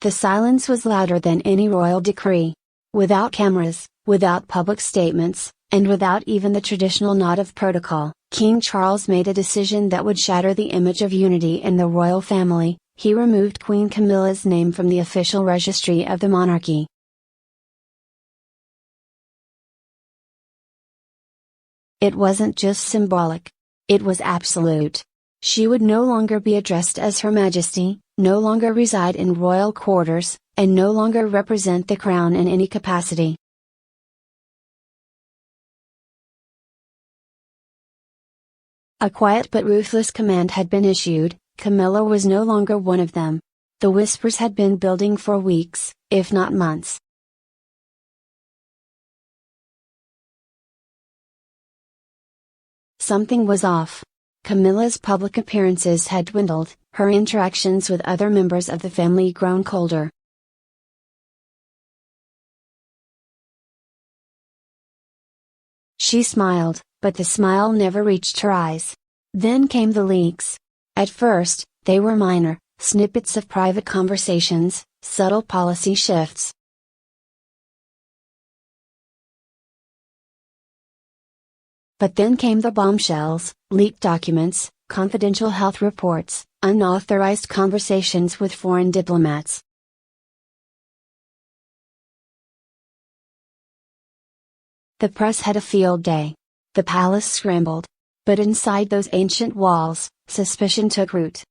The silence was louder than any royal decree. Without cameras, without public statements, and without even the traditional nod of protocol, King Charles made a decision that would shatter the image of unity in the royal family. He removed Queen Camilla's name from the official registry of the monarchy. It wasn't just symbolic. It was absolute. She would no longer be addressed as Her Majesty, no longer reside in royal quarters, and no longer represent the crown in any capacity. A quiet but ruthless command had been issued. Camilla was no longer one of them. The whispers had been building for weeks, if not months. Something was off. Camilla's public appearances had dwindled, her interactions with other members of the family grown colder. She smiled, but the smile never reached her eyes. Then came the leaks. At first, they were minor, snippets of private conversations, subtle policy shifts. But then came the bombshells, leaked documents, confidential health reports, unauthorized conversations with foreign diplomats. The press had a field day. The palace scrambled. But inside those ancient walls, suspicion took root.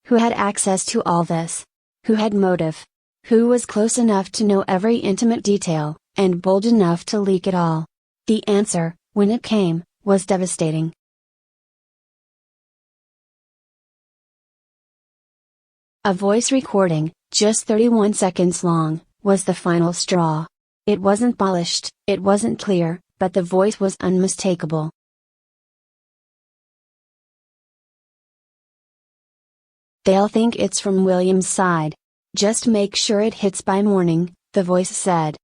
Who had access to all this? Who had motive? Who was close enough to know every intimate detail, and bold enough to leak it all? The answer, when it came, was devastating. A voice recording, just 31 seconds long, was the final straw. It wasn't polished, it wasn't clear, but the voice was unmistakable. They'll think it's from William's side. Just make sure it hits by morning, the voice said.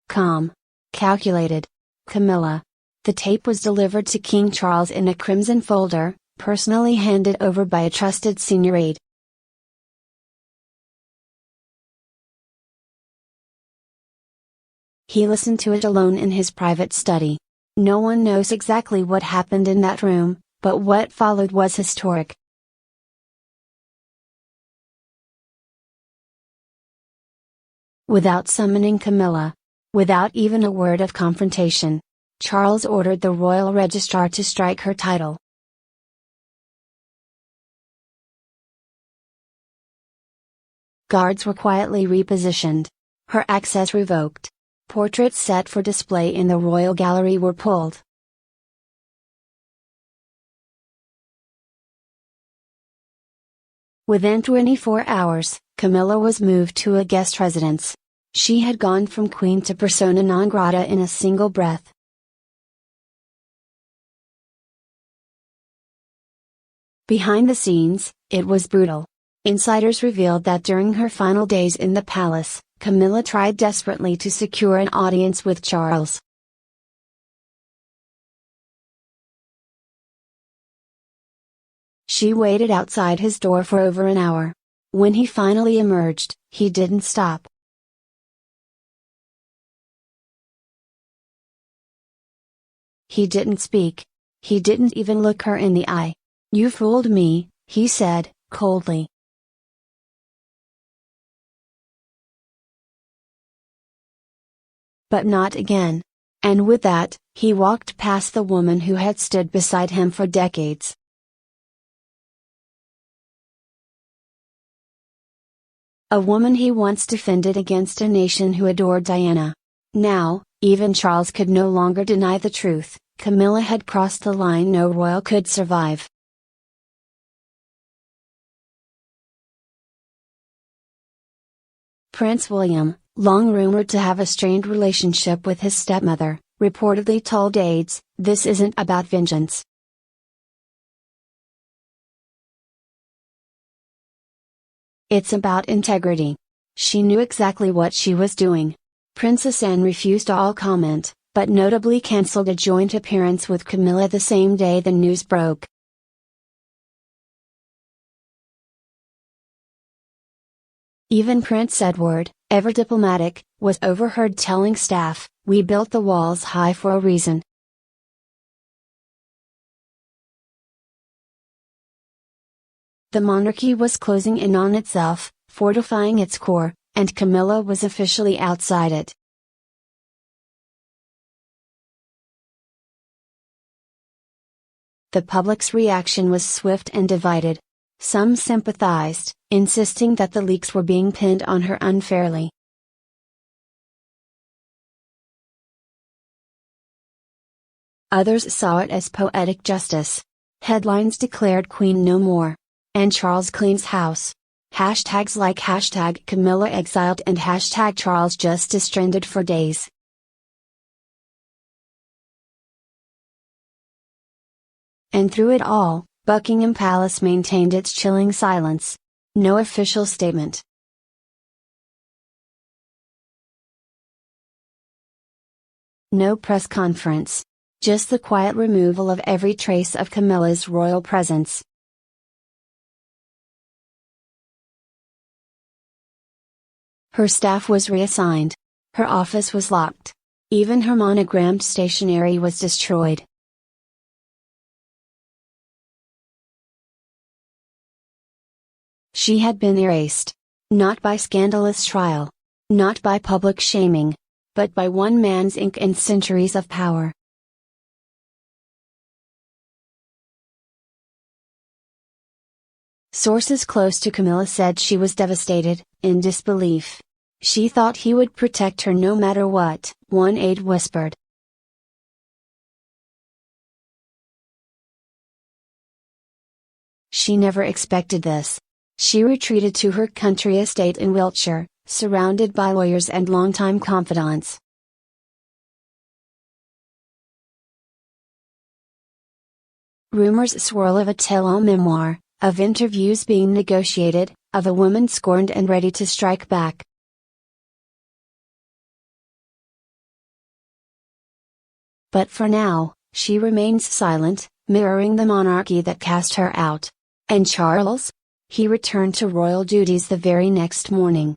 Calm. Calculated. Camilla. The tape was delivered to King Charles in a crimson folder, personally handed over by a trusted senior aide. He listened to it alone in his private study. No one knows exactly what happened in that room, but what followed was historic. Without summoning Camilla, without even a word of confrontation, Charles ordered the royal registrar to strike her title. Guards were quietly repositioned. Her access revoked. Portraits set for display in the royal gallery were pulled. Within 24 hours, Camilla was moved to a guest residence. She had gone from queen to persona non grata in a single breath. Behind the scenes, it was brutal. Insiders revealed that during her final days in the palace, Camilla tried desperately to secure an audience with Charles. She waited outside his door for over an hour. When he finally emerged, he didn't stop. He didn't speak. He didn't even look her in the eye. "You fooled me," he said, coldly. But not again. And with that, he walked past the woman who had stood beside him for decades. A woman he once defended against a nation who adored Diana. Now, even Charles could no longer deny the truth. Camilla had crossed the line no royal could survive. Prince William, long rumored to have a strained relationship with his stepmother, reportedly told aides, "This isn't about vengeance. It's about integrity." She knew exactly what she was doing. Princess Anne refused all comment, but notably cancelled a joint appearance with Camilla the same day the news broke. Even Prince Edward, ever diplomatic, was overheard telling staff, "We built the walls high for a reason." The monarchy was closing in on itself, fortifying its core, and Camilla was officially outside it. The public's reaction was swift and divided. Some sympathized, insisting that the leaks were being pinned on her unfairly. Others saw it as poetic justice. Headlines declared Queen no more. And Charles cleans house. Hashtags like hashtag Camilla exiled and hashtag Charles justice trended for days. And through it all, Buckingham Palace maintained its chilling silence. No official statement. No press conference. Just the quiet removal of every trace of Camilla's royal presence. Her staff was reassigned. Her office was locked. Even her monogrammed stationery was destroyed. She had been erased. Not by scandalous trial. Not by public shaming. But by one man's ink and centuries of power. Sources close to Camilla said she was devastated, in disbelief. She thought he would protect her no matter what, one aide whispered. She never expected this. She retreated to her country estate in Wiltshire, surrounded by lawyers and longtime confidants. Rumors swirl of a tell-all memoir, of interviews being negotiated, of a woman scorned and ready to strike back. But for now, she remains silent, mirroring the monarchy that cast her out. And Charles? He returned to royal duties the very next morning.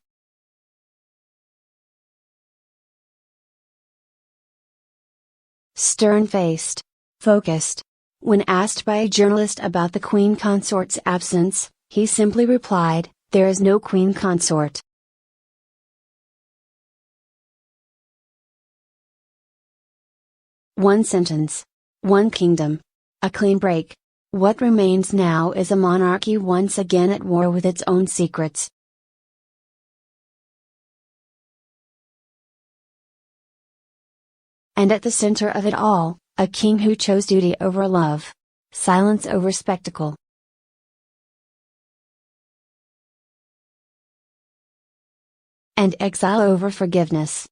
Stern-faced. Focused. When asked by a journalist about the Queen Consort's absence, he simply replied, "There is no Queen Consort." One sentence. One kingdom. A clean break. What remains now is a monarchy once again at war with its own secrets. And at the center of it all, a king who chose duty over love. Silence over spectacle. And exile over forgiveness.